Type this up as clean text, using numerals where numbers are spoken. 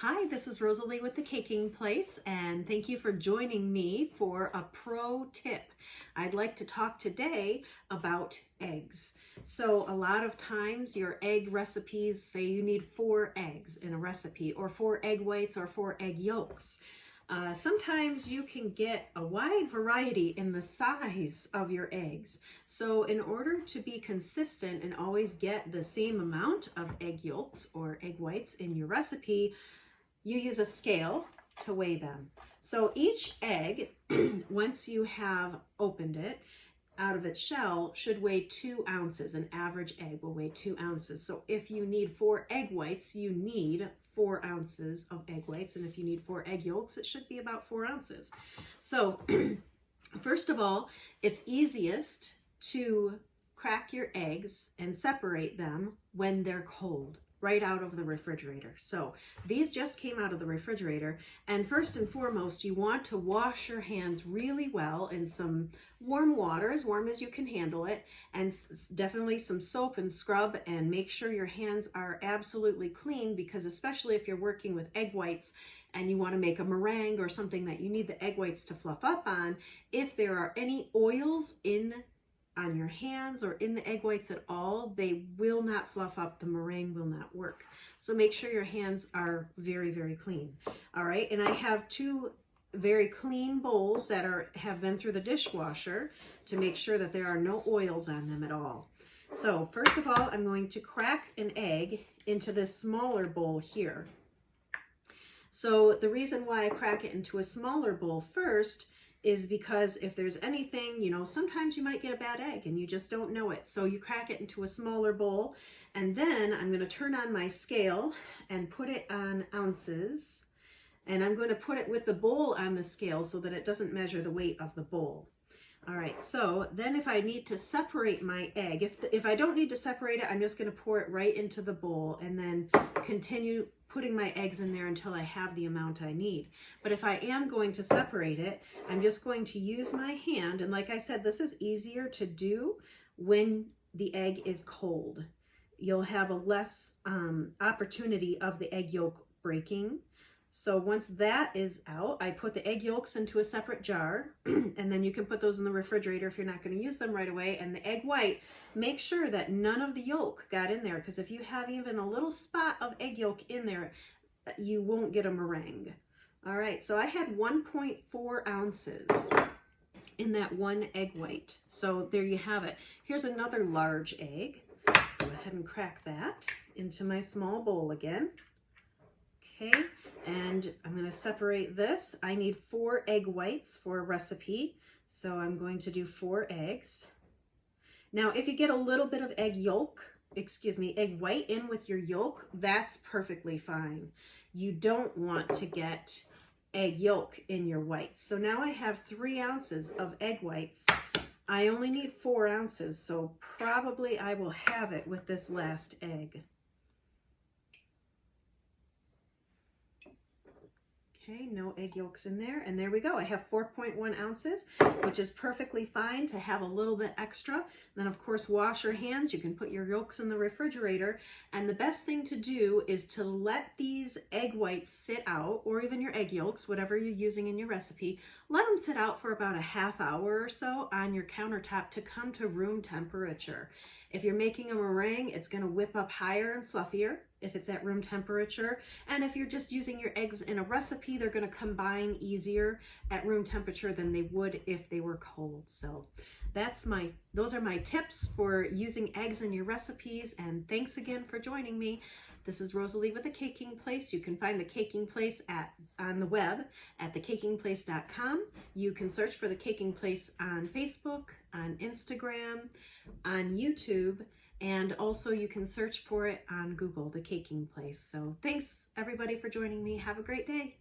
Hi, this is Rosalie with The Caking Place, and thank you for joining me for a pro tip. I'd like to talk today about eggs. So a lot of times your egg recipes say you need 4 eggs in a recipe, or 4 egg whites, or 4 egg yolks. Sometimes you can get a wide variety in the size of your eggs. So in order to be consistent and always get the same amount of egg yolks or egg whites in your recipe, you use a scale to weigh them. So each egg, once you have opened it out of its shell, should weigh 2 ounces. An average egg will weigh 2 ounces. So if you need 4 egg whites, you need 4 ounces of egg whites. And if you need 4 egg yolks, it should be about 4 ounces. So first of all, it's easiest to crack your eggs and separate them when they're cold, right out of the refrigerator. So these just came out of the refrigerator, and first and foremost, you want to wash your hands really well in some warm water, as warm as you can handle it, and definitely some soap and scrub, and make sure your hands are absolutely clean, because especially if you're working with egg whites and you want to make a meringue or something that you need the egg whites to fluff up on, if there are any oils on your hands or in the egg whites at all, they will not fluff up. The meringue will not work. So make sure your hands are very, very clean. All right, and I have 2 very clean bowls that have been through the dishwasher to make sure that there are no oils on them at all. So first of all, I'm going to crack an egg into this smaller bowl here. So the reason why I crack it into a smaller bowl first is because if there's anything, sometimes you might get a bad egg and you just don't know it. So you crack it into a smaller bowl, and then I'm going to turn on my scale and put it on ounces. And I'm going to put it with the bowl on the scale so that it doesn't measure the weight of the bowl. All right, so then if I need to separate my egg, if I don't need to separate it, I'm just going to pour it right into the bowl and then continue putting my eggs in there until I have the amount I need. But if I am going to separate it, I'm just going to use my hand. And like I said, this is easier to do when the egg is cold. You'll have a less opportunity of the egg yolk breaking. So once that is out, I put the egg yolks into a separate jar, and then you can put those in the refrigerator if you're not going to use them right away. And the egg white, make sure that none of the yolk got in there, because if you have even a little spot of egg yolk in there, you won't get a meringue. All right, so I had 1.4 ounces in that 1 egg white. So there you have it. Here's another large egg. Go ahead and crack that into my small bowl again. Okay, and I'm going to separate this. I need 4 egg whites for a recipe, so I'm going to do 4 eggs. Now, if you get a little bit of egg white in with your yolk, that's perfectly fine. You don't want to get egg yolk in your whites. So now I have 3 ounces of egg whites. I only need 4 ounces, so probably I will have it with this last egg. Okay, no egg yolks in there, and there we go. I have 4.1 ounces, which is perfectly fine to have a little bit extra. Then, of course, wash your hands. You can put your yolks in the refrigerator, and the best thing to do is to let these egg whites sit out, or even your egg yolks, whatever you're using in your recipe, let them sit out for about a half hour or so on your countertop to come to room temperature. If you're making a meringue, it's going to whip up higher and fluffier if it's at room temperature. And if you're just using your eggs in a recipe, they're going to combine easier at room temperature than they would if they were cold. So those are my tips for using eggs in your recipes. And thanks again for joining me. This is Rosalie with The Caking Place. You can find The Caking Place on the web at thecakingplace.com. You can search for The Caking Place on Facebook, on Instagram, on YouTube, and also you can search for it on Google, The Caking Place. So thanks everybody for joining me. Have a great day.